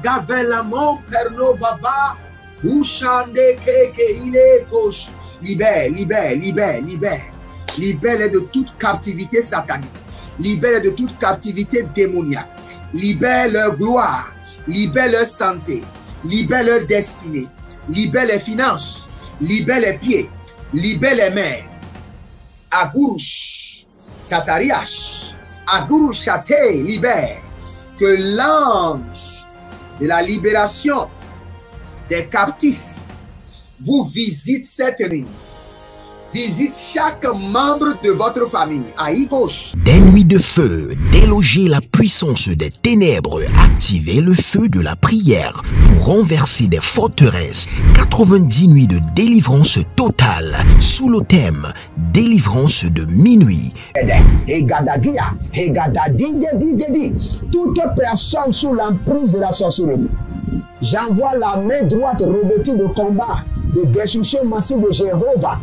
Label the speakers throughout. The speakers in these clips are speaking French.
Speaker 1: Agavelamon pernovava. Ushande keke ile kosh. Libère, libère, libère, libère. Libère-les de toute captivité satanique. Libère-les de toute captivité démoniaque. Libère leur gloire. Libère leur santé. Libère leur destinée. Libère les finances. Libère les pieds. Libère les mains. Agurush. Tatariash. Agurush Chate. Libère. Que l'ange de la libération des captifs vous visite cette nuit. Visite chaque membre de votre famille. Aïe gauche.
Speaker 2: Des nuits de feu, déloger la puissance des ténèbres, activer le feu de la prière pour renverser des forteresses. 90 nuits de délivrance totale sous le thème délivrance de minuit.
Speaker 3: Toute personne sous l'emprise de la sorcellerie, j'envoie la main droite revêtue de combat, de destruction massive de Jéhovah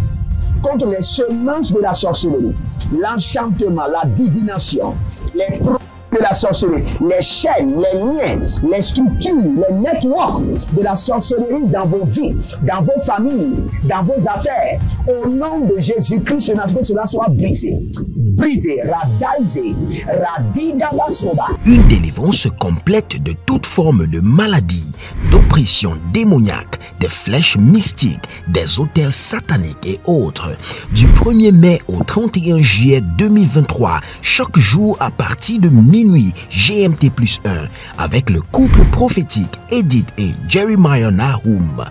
Speaker 3: contre les semences de la sorcellerie, l'enchantement, la divination, les produits de la sorcellerie, les chaînes, les liens, les structures, les networks de la sorcellerie dans vos vies, dans vos familles, dans vos affaires. Au nom de Jésus-Christ, que cela soit brisé. Brisé, radaisé, radidalasoba.
Speaker 2: Une délivrance complète de toute forme de maladie, d'oppression démoniaque, des flèches mystiques, des hôtels sataniques et autres. Du 1er mai au 31 juillet 2023, chaque jour à partir de minuit GMT+1, avec le couple prophétique Edith et Jeremiah Nahum.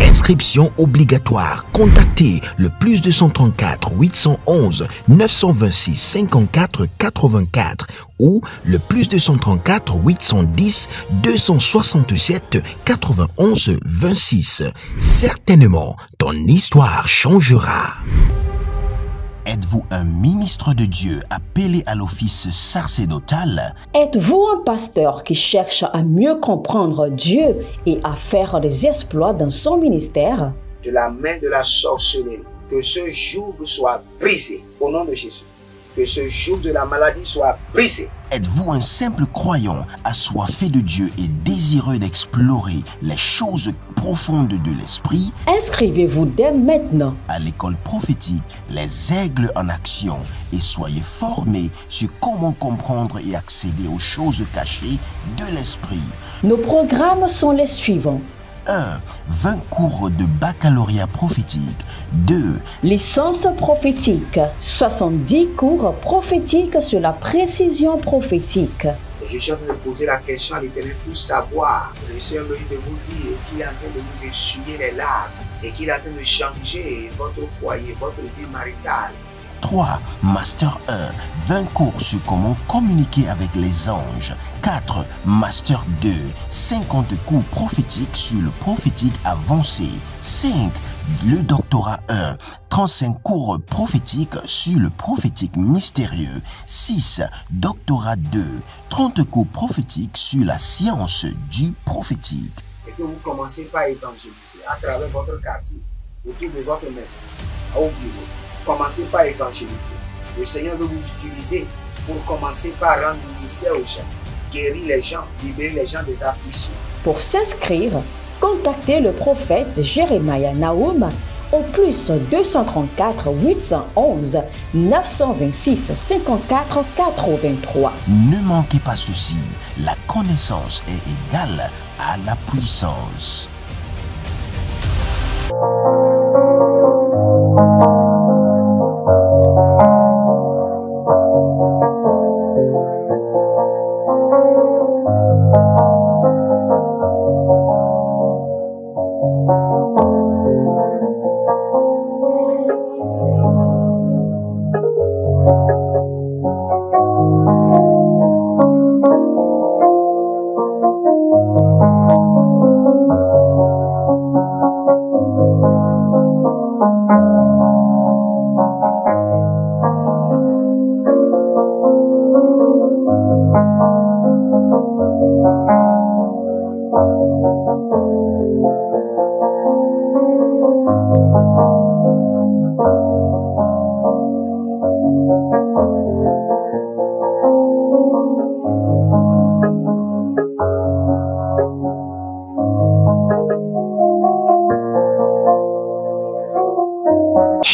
Speaker 2: Inscription obligatoire. Contactez le +234 811 926 54 84 ou le +234 810 267 91 26. Certainement, ton histoire changera. Êtes-vous un ministre de Dieu appelé à l'office sacerdotal?
Speaker 4: Êtes-vous un pasteur qui cherche à mieux comprendre Dieu et à faire des exploits dans son ministère?
Speaker 1: De la main de la sorcellerie, que ce joug soit brisé au nom de Jésus. Que ce joug de la maladie soit brisé.
Speaker 2: Êtes-vous un simple croyant assoiffé de Dieu et désireux d'explorer les choses profondes de l'esprit?
Speaker 4: Inscrivez-vous dès maintenant
Speaker 2: À l'école prophétique Les Aigles en Action et soyez formés sur comment comprendre et accéder aux choses cachées de l'esprit.
Speaker 4: Nos programmes sont les suivants.
Speaker 2: 1. 20 cours de baccalauréat prophétique. 2.
Speaker 4: Licence prophétique. 70 cours prophétiques sur la précision prophétique.
Speaker 1: Et je suis en train de poser la question à l'Éternel pour savoir. Le Seigneur me dit de vous dire qu'il est en train de vous essuyer les larmes et qu'il est en train de changer votre foyer, votre vie maritale.
Speaker 2: 3. Master 1. 20 cours sur comment communiquer avec les anges. 4. Master 2. 50 cours prophétiques sur le prophétique avancé. 5. Le doctorat 1. 35 cours prophétiques sur le prophétique mystérieux. 6. Doctorat 2. 30 cours prophétiques sur la science du prophétique.
Speaker 1: Et que vous commencez par évangéliser à travers votre quartier, autour de votre maison, au bureau. Commencez par évangéliser. Le Seigneur veut vous utiliser pour commencer par rendre ministère aux gens, guérir les gens, libérer les gens des afflictions.
Speaker 4: Pour s'inscrire, contactez le prophète Jeremiah Nahum au +234 811 926 54 83.
Speaker 2: Ne manquez pas ceci, la connaissance est égale à la puissance.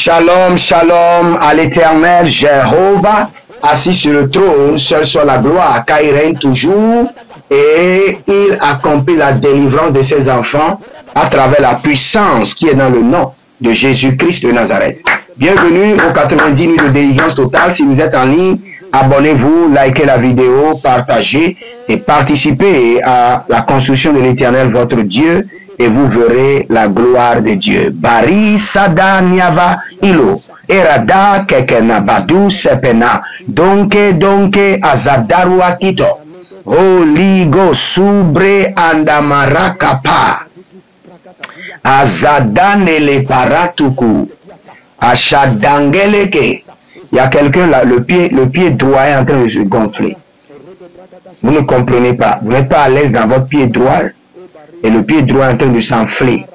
Speaker 1: Shalom, shalom à l'Éternel Jéhovah, assis sur le trône, seul sur la gloire, car il règne toujours et il accomplit la délivrance de ses enfants à travers la puissance qui est dans le nom de Jésus-Christ de Nazareth. Bienvenue aux 90 nuits de délivrance totale. Si vous êtes en ligne, abonnez-vous, likez la vidéo, partagez et participez à la construction de l'Éternel, votre Dieu, et vous verrez la gloire de Dieu. Bari sada niava ilo. Erada kekena badu sepena. Donke azadaru akito. Oligo subre andamarakapa. Azadane le paratuku. Achadangeleke. Il y a quelqu'un là, le pied droit est en train de se gonfler. Vous ne comprenez pas. Vous n'êtes pas à l'aise dans votre pied droit. Et le pied droit est en train de s'enfler.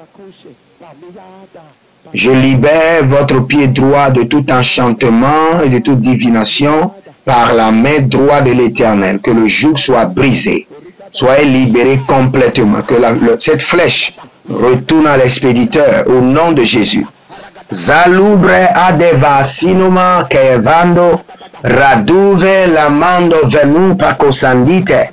Speaker 1: Je libère votre pied droit de tout enchantement et de toute divination par la main droite de l'Éternel. Que le joug soit brisé. Soyez libérés complètement. Que cette flèche retourne à l'expéditeur au nom de Jésus. Zalubre adeva sinoma kevando raduve lamando venu pakosandite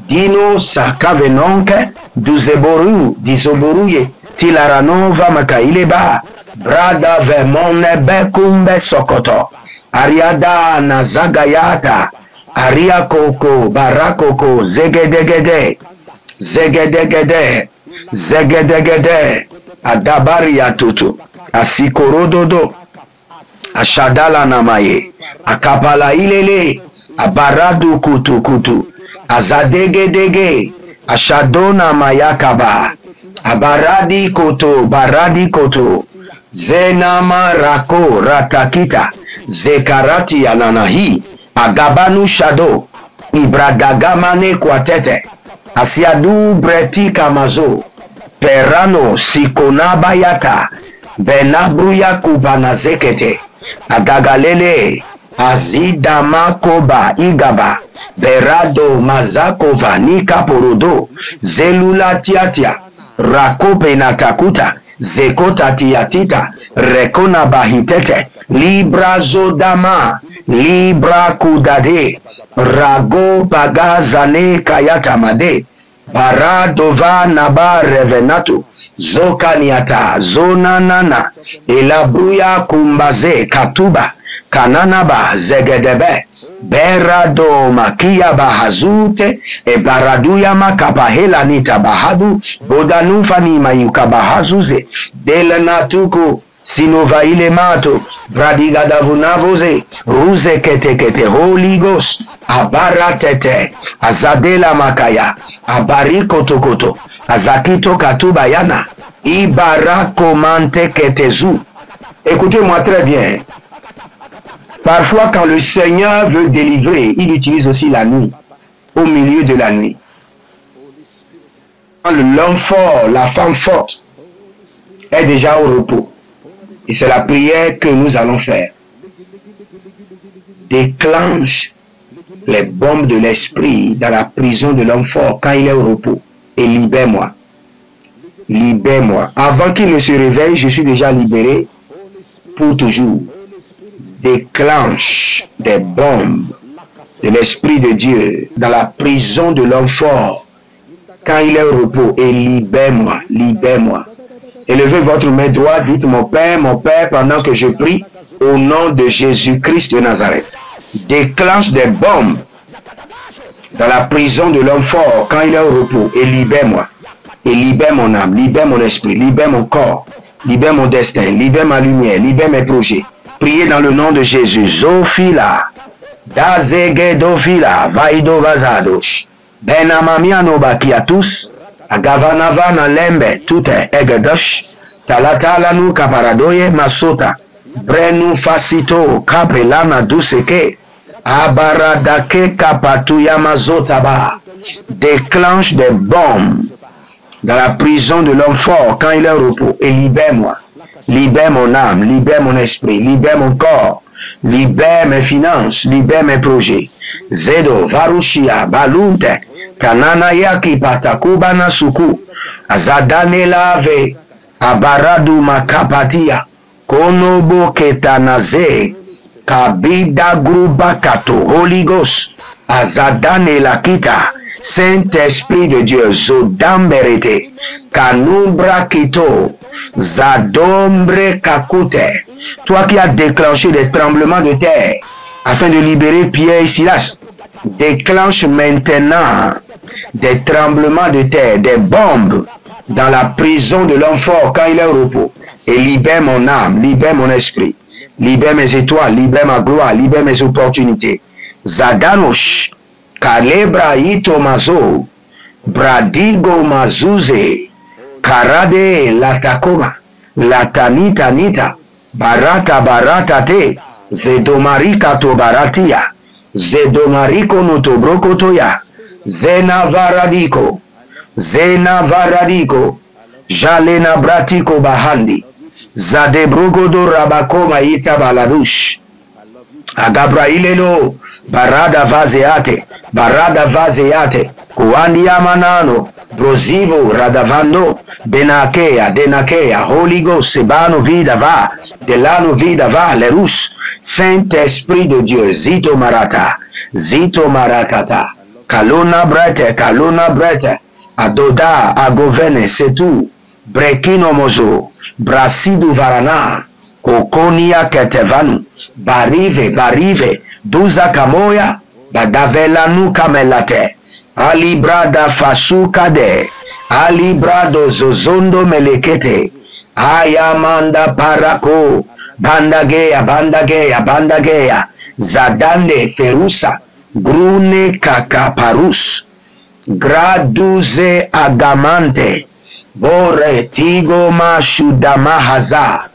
Speaker 1: dino sakavenonke duzeboru dizoboruye tilaranova makaileba brada vemone bekumbe sokoto ariada nazagayata ariakoko barakoko zegedegede adabaria tutu asikorododo ashadala namaye akapala ilele abaradu kutu azadegedege ashadona mayakaba abaradi koto zenama rako ratakita zekarati ananahi agabanu shado ibradagamane kwatete asiadu breti kamazo perano sikonabayata benabruya kubanazekete agagalele azidama koba igaba berado mazakova nikaporodo zelula tiatia rakope natakuta zekota tiatita rekona bahitete libra zodama libra kudade rago bagazane kayatamade baradova naba revenatu zokaniata zonanana elabruya kumbaze katuba kananaba zegedebe berado makia bahazute e baraduya makapahela nita bahadu bodanufa ni mayuka bahazuze delanatuku sinova ile mato bradigadavunavoze ruze kete Holy Ghost abaratete azadela makaya abarikotokoto azakito katubayana ibarakomante ketezu. Écoutez-moi très bien. Parfois, quand le Seigneur veut délivrer, il utilise aussi la nuit, au milieu de la nuit. Quand l'homme fort, la femme forte, est déjà au repos. Et c'est la prière que nous allons faire. Déclenche les bombes de l'esprit dans la prison de l'homme fort quand il est au repos. Et libère-moi. Libère-moi. Avant qu'il ne se réveille, je suis déjà libéré pour toujours. Déclenche des bombes de l'Esprit de Dieu dans la prison de l'homme fort quand il est au repos et libère-moi, libère-moi. Élevez votre main droite, dites mon Père, pendant que je prie au nom de Jésus-Christ de Nazareth. Déclenche des bombes dans la prison de l'homme fort quand il est au repos et libère-moi. Et libère mon âme, libère mon esprit, libère mon corps, libère mon destin, libère ma lumière, libère mes projets. Priez dans le nom de Jésus. Zofila, Dazegedofila, Vaido Vazadosh, Benamamiano Bakiatus, Agavanavana Lembe, Tute Egedosh, Talatalanu Kaparadoye Masota, Brenu Fasito, Kapelana Duseke, Abaradake Kapatuya Mazotaba. Déclenche des bombes dans la prison de l'homme fort quand il est au repos et libère-moi. Libère mon âme, libère mon esprit, libère mon corps, libère mes finances, libère mes projets. Zedo, Varushia, Balunte, Kananayaki, Patakubana Suku, Azadane Lave, Abaradu Makapatia,
Speaker 5: Konobo ketanaze. Kabida grubakato. Holy Ghost. Azadane lakita. Saint-Esprit de Dieu. Zodamberete. Kanumbra kito. Zadombre kakute. Toi qui as déclenché les tremblements de terre afin de libérer Pierre et Silas, déclenche maintenant des tremblements de terre, des bombes dans la prison de l'homme fort quand il est au repos. Et libère mon âme, libère mon esprit, libère mes étoiles, libère ma gloire, libère mes opportunités. Zadanosh, Kalebra ito mazo, Bradigo mazuze, Karade latakoma, Latanita nita, Barata barata te, Zedomarika to baratia, Zedomariko no to brokotoya, Zena varadiko, Jalena bratiko bahandi, Zadebrugodo rabakoma ita baladush, Agabra ilelo, Barada vazeate, Kuandia manano, Brozivo, Radavando, Denakea, Holy Ghost, Sebano Vidava, Delano Vidava, les Russes, Saint-Esprit de Dieu, Zito Maratata, Kalona Brete, Adoda, Agovene, c'est tout, Brekino Mozo, Brasidu Varana, Kokonia Ketevanu, Barive, Duza Kamoya, Badavelanu Kamelate, Alibrada Fasukade, Alibrado Zozondo Melekete, Ayamanda Parako, Bandageya, Zadande Ferusa, Grune Kakaparus, Graduze Agamante, Bore Tigoma Shudamahaza,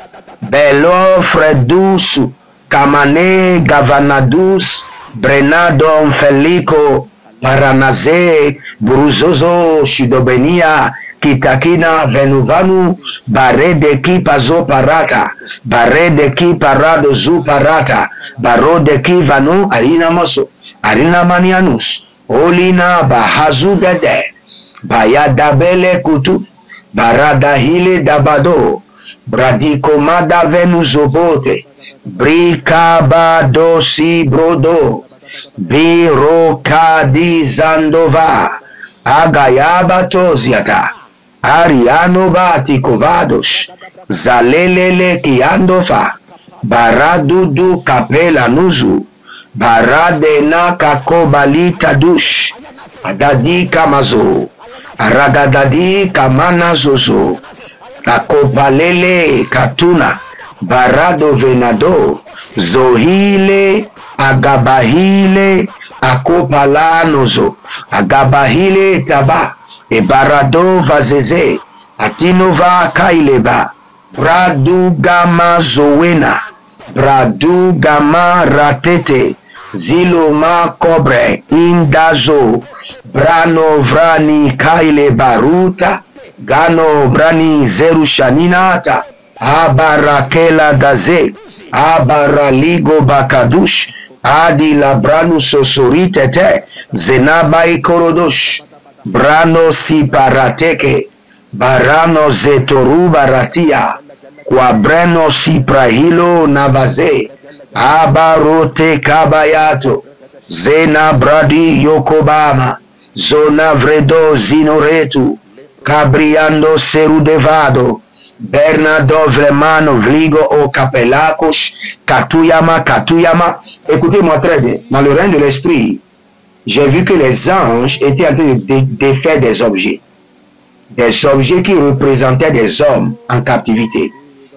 Speaker 5: Belo Fredusu, Kamane Gavanadus, Brenadom Felico, Paranaze, Bruzozo, Shidobenia, Kitakina, Venuvanu, Baredeki Pazo Parata, Baredeki Parado Zu Parata, Barodeki Vanu, Arina Moso, Arina Manianus, Olina Bahazu Gede, Bayadabele Kutu, Barada Hile Dabado, Bradikomada Venuzobote, Brikabado Si Brodo, Birokadi Zandova, Agayaba Toziata, Ariano Batikovados, Zalelele Kiandofa, Baradudu Kapela Nuzu, Baradena Kakobalita Dush, Adadi Kamazo, Aragadadi Kamana Zozo, Kakopalele Katuna, Barado Venado, Zohile, Agabahile, Akopalanozo, Agabahile Taba, Ebarado Vazeze, Atinova Kaileba, Bradugama Zowena, Bradugama Ratete, Ziloma Kobre, Indazo, Brano Vrani Kaile Baruta, Gano Brani Zerushaninata, Abarakela Daze, Abaraligo Bakadush, Adi Labranu Sosoritete, Zenabai Korodosh, Brano Siparateke, Barano Zetoru Baratia, Quabreno Siprahilo Navaze, Abarote Kabayato, Zena Bradi Yokobama, Zona Vredo Zinoretu, Cabriando Serudevado, Bernardo Vremano Vligo O Capelacos, Katuyama. Écoutez-moi très bien. Dans le règne de l'esprit, j'ai vu que les anges étaient en train de défaire des objets. Des objets qui représentaient des hommes en captivité.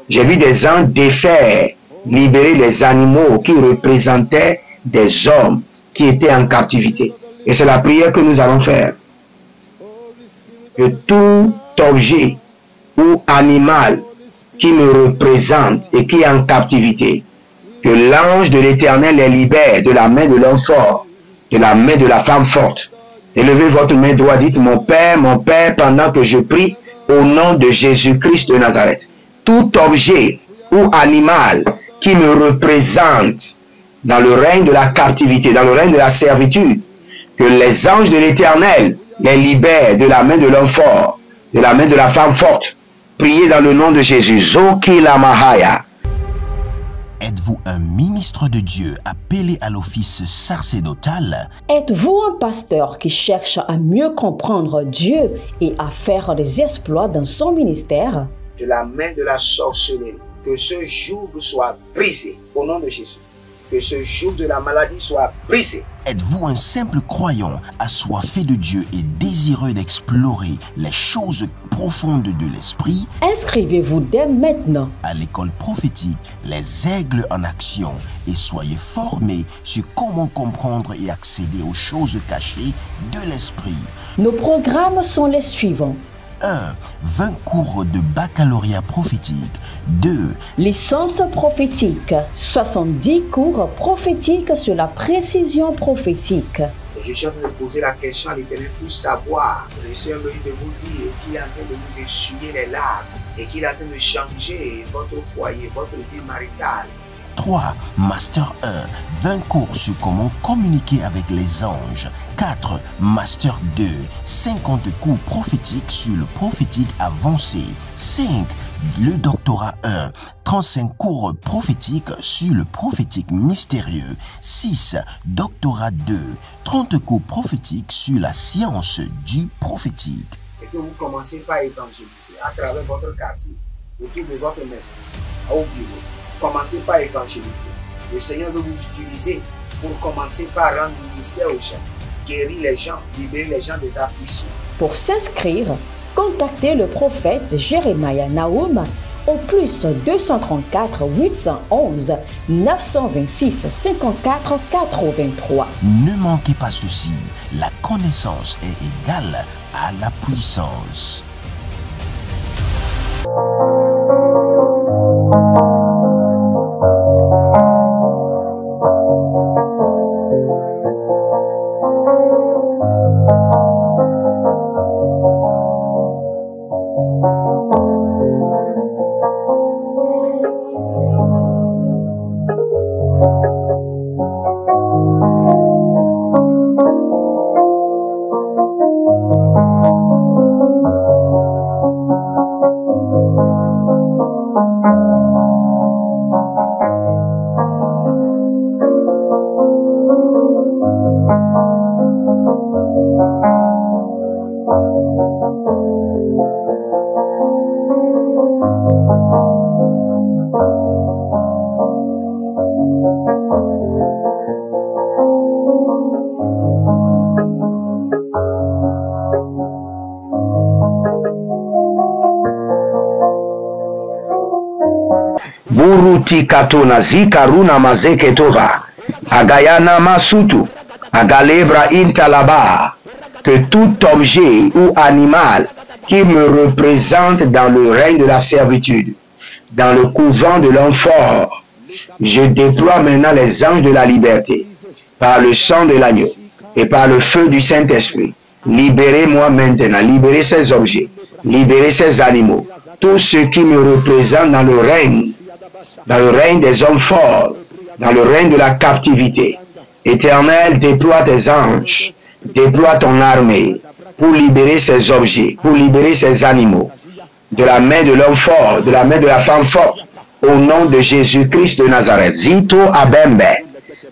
Speaker 5: J'ai vu des anges défaire, libérer les animaux qui représentaient des hommes qui étaient en captivité. Et c'est la prière que nous allons faire. Que tout objet ou animal qui me représente et qui est en captivité, que l'ange de l'Éternel les libère de la main de l'homme fort, de la main de la femme forte. Élevez votre main droite, dites mon Père, pendant que je prie au nom de Jésus-Christ de Nazareth. Tout objet ou animal qui me représente dans le règne de la captivité, dans le règne de la servitude, que les anges de l'Éternel les libèrent de la main de l'homme fort, de la main de la femme forte. Priez dans le nom de Jésus. Zoki la Mahaya.
Speaker 2: Êtes-vous un ministre de Dieu appelé à l'office sacerdotal?
Speaker 4: Êtes-vous un pasteur qui cherche à mieux comprendre Dieu et à faire des exploits dans son ministère?
Speaker 1: De la main de la sorcellerie, que ce joug soit brisé au nom de Jésus. Que ce joug de la maladie soit brisé.
Speaker 2: Êtes-vous un simple croyant assoiffé de Dieu et désireux d'explorer les choses profondes de l'esprit?
Speaker 4: Inscrivez-vous dès maintenant
Speaker 2: À l'école prophétique Les Aigles en Action et soyez formés sur comment comprendre et accéder aux choses cachées de l'esprit.
Speaker 4: Nos programmes sont les suivants.
Speaker 2: 1. 20 cours de baccalauréat prophétique. 2.
Speaker 4: Licence prophétique. 70 cours prophétiques sur la précision prophétique.
Speaker 1: Je suis en train de poser la question à l'Éternel pour savoir. Le Seigneur me dit de vous dire qu'il est en train de vous essuyer les larmes et qu'il est en train de changer votre foyer, votre vie maritale.
Speaker 2: 3. Master 1. 20 cours sur comment communiquer avec les anges. 4. Master 2. 50 cours prophétiques sur le prophétique avancé. 5. Le doctorat 1. 35 cours prophétiques sur le prophétique mystérieux. 6. Doctorat 2. 30 cours prophétiques sur la science du prophétique.
Speaker 1: Et que vous commencez par évangéliser à travers votre quartier, autour de votre maison, au bureau. Commencez par évangéliser. Le Seigneur veut vous utiliser pour commencer par rendre ministère aux gens, guérir les gens, libérer les gens des afflictions.
Speaker 4: Pour s'inscrire, contactez le prophète Jérémie Naoum au plus 234 811 926 54 83.
Speaker 2: Ne manquez pas ceci, la connaissance est égale à la puissance.
Speaker 5: Buruti katona zikaruna mazeketova agayana masutu agalebra intalaba, que tout objet ou animal qui me représente dans le règne de la servitude, dans le couvent de l'homme fort, je déploie maintenant les anges de la liberté par le sang de l'agneau et par le feu du Saint-Esprit. Libérez-moi maintenant, libérez ces objets, libérez ces animaux, tout ce qui me représente dans le règne des hommes forts, dans le règne de la captivité. Éternel, déploie tes anges, déploie ton armée pour libérer ces objets, pour libérer ces animaux, de la main de l'homme fort, de la main de la femme forte, au nom de Jésus-Christ de Nazareth. Zito abembe,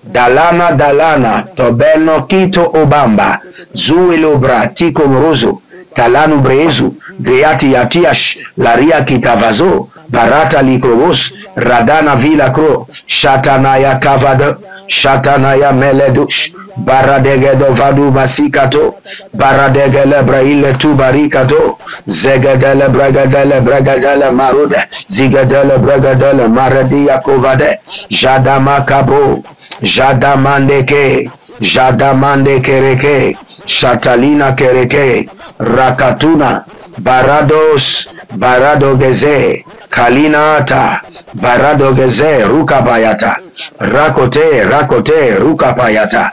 Speaker 5: dalana dalana, tobelno kito obamba, zuelobra tiko morozo, talanu brezu, greati yatiash, laria kitavazo, barata likrobos, radana vilakro, shatanaya kavada, shatanaya meledush, baradegedo vadu basikato, baradegele braile tubarikato, zegedele bregadele marude, zigedele bregadele maradia kovade, jadama kabo, jadamandeke, jadamande kereke, shatalina kereke, rakatuna, barados, baradogeze, kalinata, baradogeze, rukabayata, rakote, rukapayata,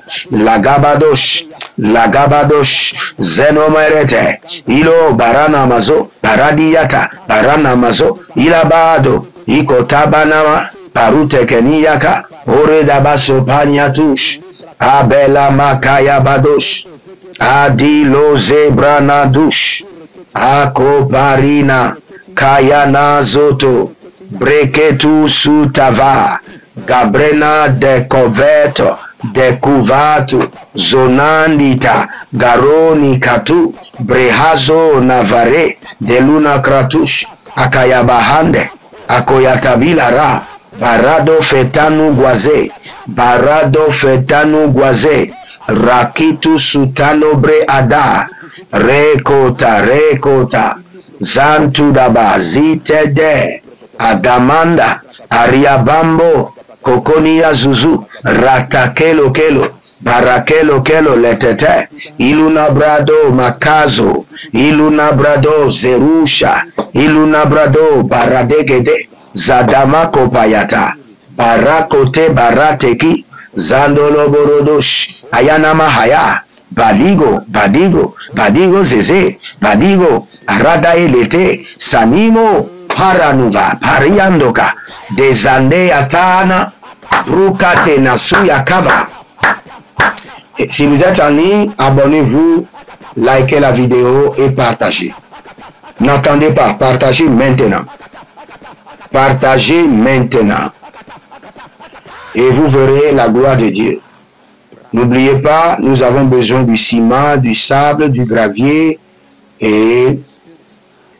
Speaker 5: lagabadosh, zenomerete, ilo baranamazo, baranamazo, ilabado, ikotabanama, parutekeniyaka, oredabaso panyatush, abela makaya badosh, adilo zebranadush, akoparina, kayana zoto, breketu sutava, Gabrena de coveto, de cuvatu, zonandita, garoni katu, brehazo navare, de luna kratush, akayabahande, akoyatabilara, barado fetanu guaze, rakitu sutano bre ada, rekota, zantudaba, zitede, adamanda, ariabambo, kokonia zuzu, ratakelo kelo, barakelo kelo letete, ilunabrado makazo, ilunabrado zerusha, ilunabrado baradegede, zadamako payata, barakote barateki, zandolo borodosh, ayanama haya, badigo zeze, badigo, arada elete, sanimo, paranuva, pariandoka, desande atana, brukate nasuya kaba. Si vous êtes en ligne, abonnez-vous, likez la vidéo et partagez. N'attendez pas, partagez maintenant. Partagez maintenant. Et vous verrez la gloire de Dieu. N'oubliez pas, nous avons besoin du ciment, du sable, du gravier et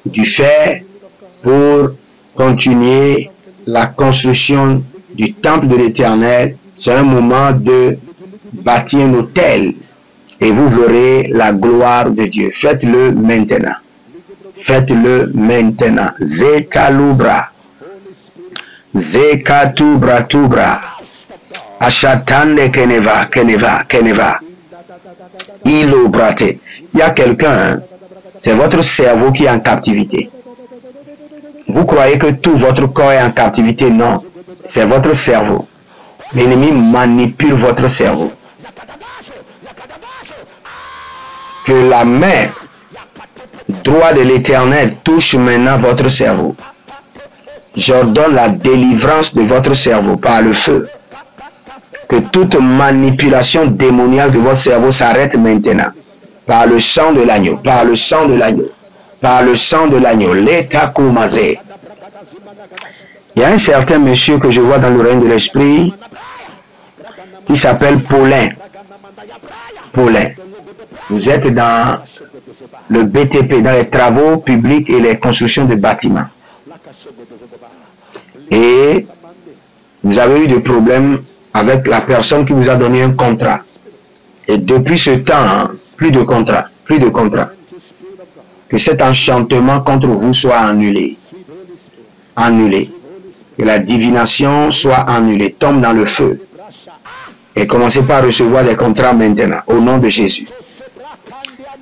Speaker 5: du fer pour continuer la construction du temple de l'Éternel. C'est un moment de bâtir un autel et vous verrez la gloire de Dieu. Faites-le maintenant. Faites-le maintenant. Zetalubra. Zekatubra tubra. Achatande keneva. Ilobrate. Il y a quelqu'un, c'est votre cerveau qui est en captivité. Vous croyez que tout votre corps est en captivité? Non, c'est votre cerveau. L'ennemi manipule votre cerveau. Que la main droite de l'Éternel touche maintenant votre cerveau. J'ordonne la délivrance de votre cerveau par le feu. Que toute manipulation démoniaque de votre cerveau s'arrête maintenant. Par le sang de l'agneau, par le sang de l'agneau, par le sang de l'agneau. L'état koumazé. Il y a un certain monsieur que je vois dans le règne de l'esprit qui s'appelle Paulin. Paulin. Vous êtes dans le BTP, dans les travaux publics et les constructions de bâtiments. Et vous avez eu des problèmes avec la personne qui vous a donné un contrat. Et depuis ce temps, plus de contrat. Que cet enchantement contre vous soit annulé. Annulé. Que la divination soit annulée. Tombe dans le feu. Et commencez par recevoir des contrats maintenant. Au nom de Jésus.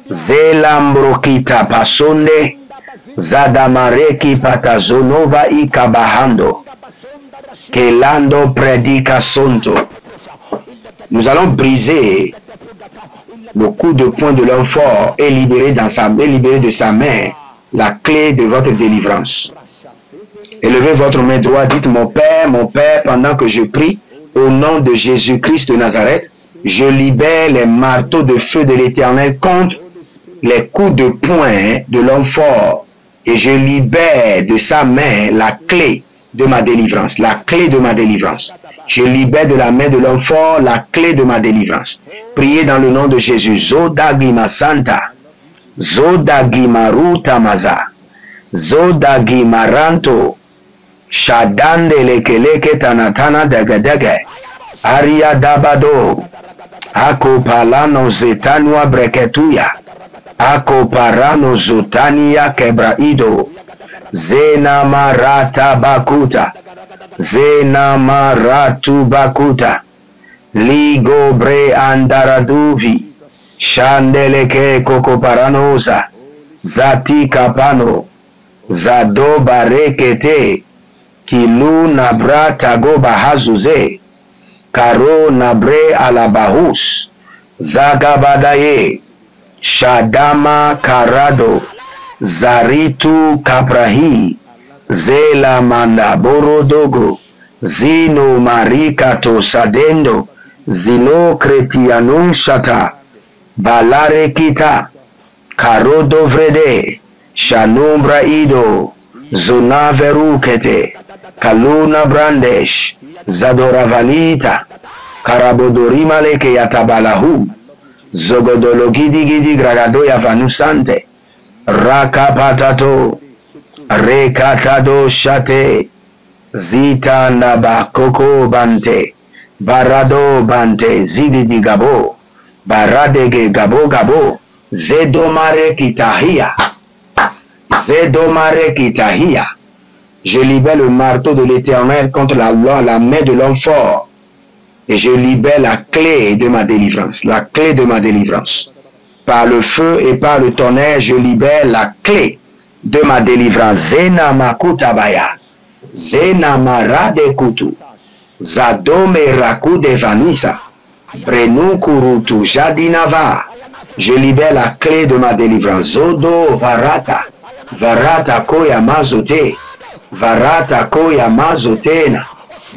Speaker 5: Zelambrokita pasonde. Zadamareki patazonova ikabahando. Kelando predika sonto. Nous allons briser le coup de poing de l'homme fort et libérer de sa main la clé de votre délivrance. Élevez votre main droite, dites mon Père, pendant que je prie, au nom de Jésus-Christ de Nazareth, je libère les marteaux de feu de l'Éternel contre les coups de poing de l'homme fort et je libère de sa main la clé de ma délivrance, la clé de ma délivrance. Je libère de la main de l'homme fort la clé de ma délivrance. Priez dans le nom de Jésus. Zodagima Santa, Zodagima Rutamaza, Zodagima Ranto, Shadande Lekeleke Tanatana Dagadege, Aria Dabado, Akopalano Zetanua Breketuya, Akoparano Zotania Kebraido, Zenamarata Bakuta, Zenamaratu Bakuta, Ligobre Andaraduvi, Chandeleke Kokoparanosa, Zati Kapano, Zado Barekete, Kilu Nabra Tago Bahazuze, Karo Nabre Alabahus, Zagabadaye, Shadama Karado, Zaritu Kaprahi, Zela Manda Borodogo, Zino Marikato Sadendo, Zino Kretianum Shata, Balare Kita, Karodo Vrede, Shanumbra Ido, Zona Verukete, Kaluna brandesh, zadoravalita, karabodorimale yatabalahu, zogodologidi gidi gragado yavanusante, rakapatato, rekatado shate, zita nabakoko bante, barado bante, zigidi gabo, baradege gabo gabo, zedomare kitahia, zedomare kitahia. Je libère le marteau de l'Éternel contre la main de l'homme fort. Et je libère la clé de ma délivrance. La clé de ma délivrance. Par le feu et par le tonnerre, je libère la clé de ma délivrance. Zena makutabaya. Zena marade kutu. Zadome raku de vanisa. Brenu kurutu jadinava. Je libère la clé de ma délivrance. Zodo varata. Varata koya mazote. Varata koya mazotena.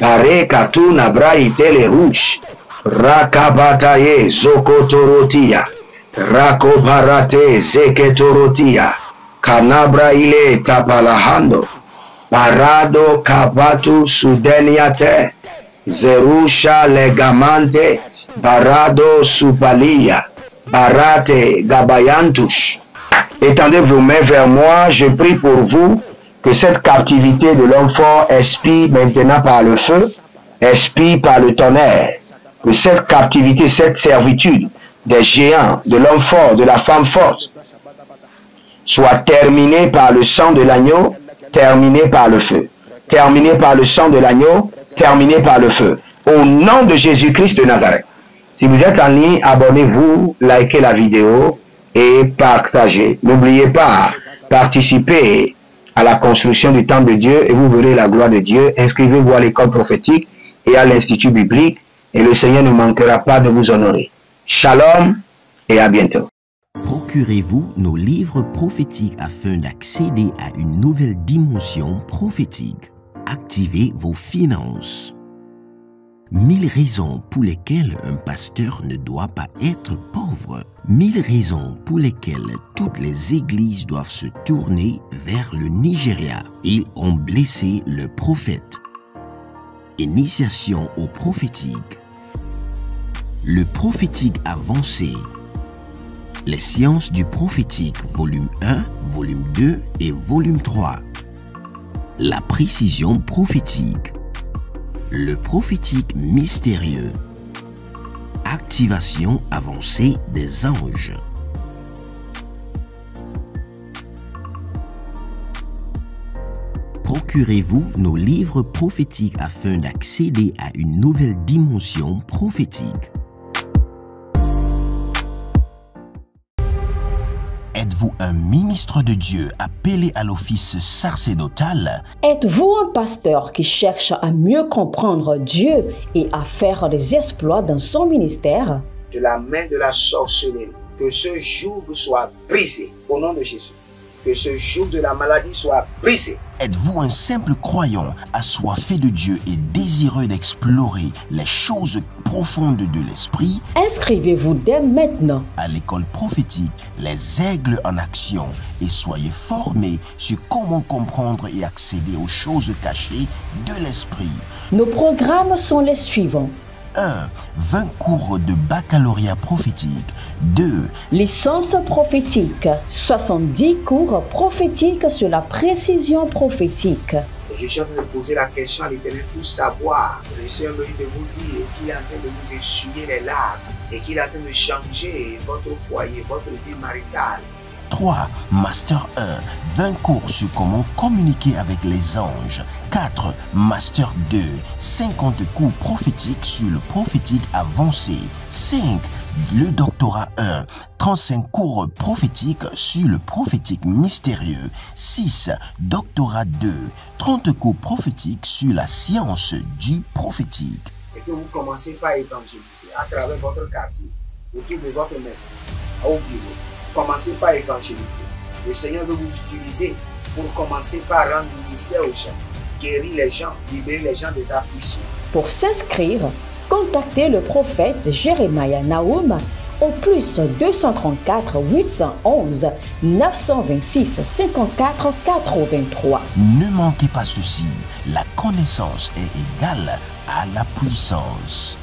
Speaker 5: Bareka tuna braitele hush. Rakabataye zokotorotia. Rakobarate zeketorotia. Kanabra ile tapalahando. Parado kabatu sudeniate. Zerusha legamante. Barado supalia. Barate gabayantush. Étendez vos mains vers moi, je prie pour vous. Que cette captivité de l'homme fort expire maintenant par le feu, expire par le tonnerre. Que cette captivité, cette servitude des géants, de l'homme fort, de la femme forte, soit terminée par le sang de l'agneau, terminée par le feu. Terminée par le sang de l'agneau, terminée par le feu. Au nom de Jésus-Christ de Nazareth. Si vous êtes en ligne, abonnez-vous, likez la vidéo et partagez. N'oubliez pas, participez à la construction du temple de Dieu et vous verrez la gloire de Dieu. Inscrivez-vous à l'école prophétique et à l'institut biblique et le Seigneur ne manquera pas de vous honorer. Shalom et à bientôt.
Speaker 2: Procurez-vous nos livres prophétiques afin d'accéder à une nouvelle dimension prophétique. Activez vos finances. 1000 raisons pour lesquelles un pasteur ne doit pas être pauvre. 1000 raisons pour lesquelles toutes les églises doivent se tourner vers le Nigeria. Ils ont blessé le prophète. Initiation au prophétique. Le prophétique avancé. Les sciences du prophétique, volume 1, volume 2 et volume 3. La précision prophétique. Le prophétique mystérieux. Activation avancée des anges. Procurez-vous nos livres prophétiques afin d'accéder à une nouvelle dimension prophétique. Êtes-vous un ministre de Dieu appelé à l'office sacerdotal?
Speaker 4: Êtes-vous un pasteur qui cherche à mieux comprendre Dieu et à faire des exploits dans son ministère?
Speaker 1: De la main de la sorcellerie, que ce joug soit brisé au nom de Jésus. Que ce joug de la maladie soit brisé.
Speaker 2: Êtes-vous un simple croyant assoiffé de Dieu et désireux d'explorer les choses profondes de l'esprit?
Speaker 4: Inscrivez-vous dès maintenant
Speaker 2: à l'école prophétique Les Aigles en Action et soyez formés sur comment comprendre et accéder aux choses cachées de l'esprit.
Speaker 4: Nos programmes sont les suivants.
Speaker 2: 1. 20 cours de baccalauréat prophétique. 2.
Speaker 4: Licence prophétique. 70 cours prophétiques sur la précision prophétique.
Speaker 1: Je suis en train de poser la question à l'Éternel pour savoir. Le Seigneur me dit de vous dire qu'il est en train de vous essuyer les larmes et qu'il est en train de changer votre foyer, votre vie maritale.
Speaker 2: 3. Master 1. 20 cours sur comment communiquer avec les anges. 4. Master 2. 50 cours prophétiques sur le prophétique avancé. 5. Le doctorat 1. 35 cours prophétiques sur le prophétique mystérieux. 6. Doctorat 2. 30 cours prophétiques sur la science du prophétique.
Speaker 1: Et que vous commencez par évangéliser à travers votre quartier, autour de votre maison, au bureau. Commencez par évangéliser. Le Seigneur veut vous utiliser pour commencer par rendre ministère aux gens, guérir les gens, libérer les gens des afflictions.
Speaker 4: Pour s'inscrire, contactez le prophète Jeremiah Nahum au plus 234 811 926 54 83.
Speaker 2: Ne manquez pas ceci, la connaissance est égale à la puissance.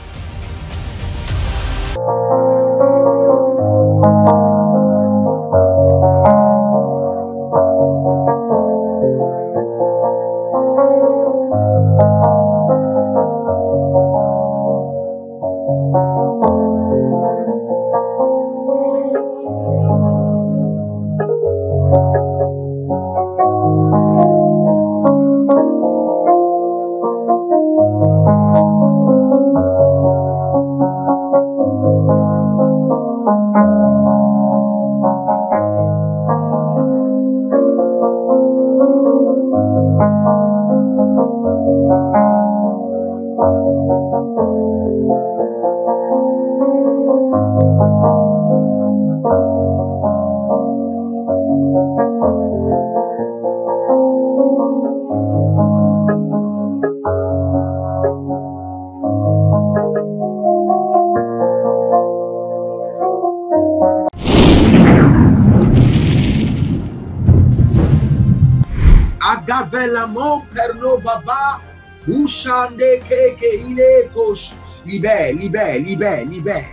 Speaker 1: Agavelamon pernovava ushande keke ile kosh. Libère, libère, libère, libère.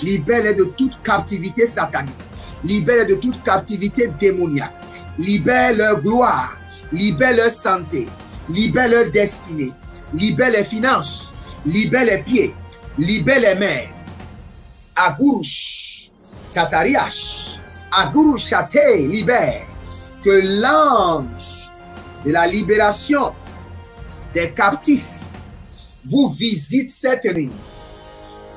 Speaker 1: Libère de toute captivité satanique. Libère de toute captivité démoniaque. Libère leur gloire. Libère leur santé. Libère leur destinée. Libère les finances. Libère les pieds. Libère les mains. Agurush. Tatariash. Agurush Chate. Libère. Que l'ange de la libération des captifs vous visite cette nuit.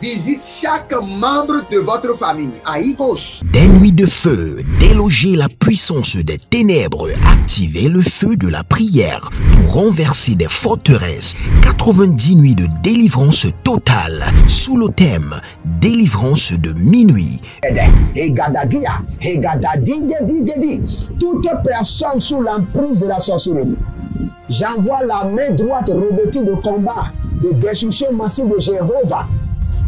Speaker 1: Visite chaque membre de votre famille. Aïe gauche.
Speaker 2: Des nuits de feu, déloger la puissance des ténèbres, activer le feu de la prière pour renverser des forteresses. 90 nuits de délivrance totale sous le thème délivrance de minuit.
Speaker 3: Toute personne sous l'emprise de la sorcellerie, j'envoie la main droite revêtue de combat, de destruction massive de Jéhovah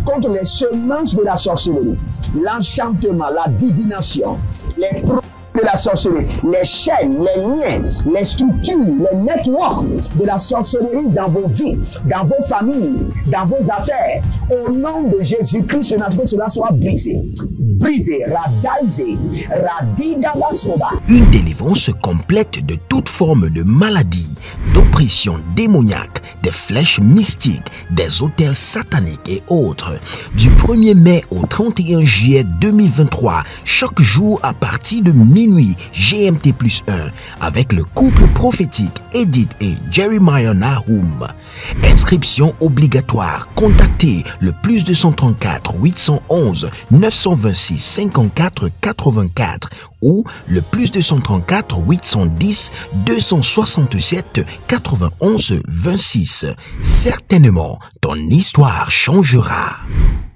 Speaker 3: contre les semences de la sorcellerie, l'enchantement, la divination, les produits de la sorcellerie, les chaînes, les liens, les structures, les networks de la sorcellerie dans vos vies, dans vos familles, dans vos affaires. Au nom de Jésus-Christ, que cela soit brisé. Brisé, radaisé, radidabasoba.
Speaker 2: Une délivrance complète de toute forme de maladie, d'oppression démoniaque, des flèches mystiques, des autels sataniques et autres. Du 1er mai au 31 juillet 2023, chaque jour à partir de minuit GMT+1, avec le couple prophétique Edith et Jeremiah Nahum. Inscription obligatoire. Contactez le +234 811 926 54 84 ou le +234 810 267 91 26. Certainement, ton histoire changera.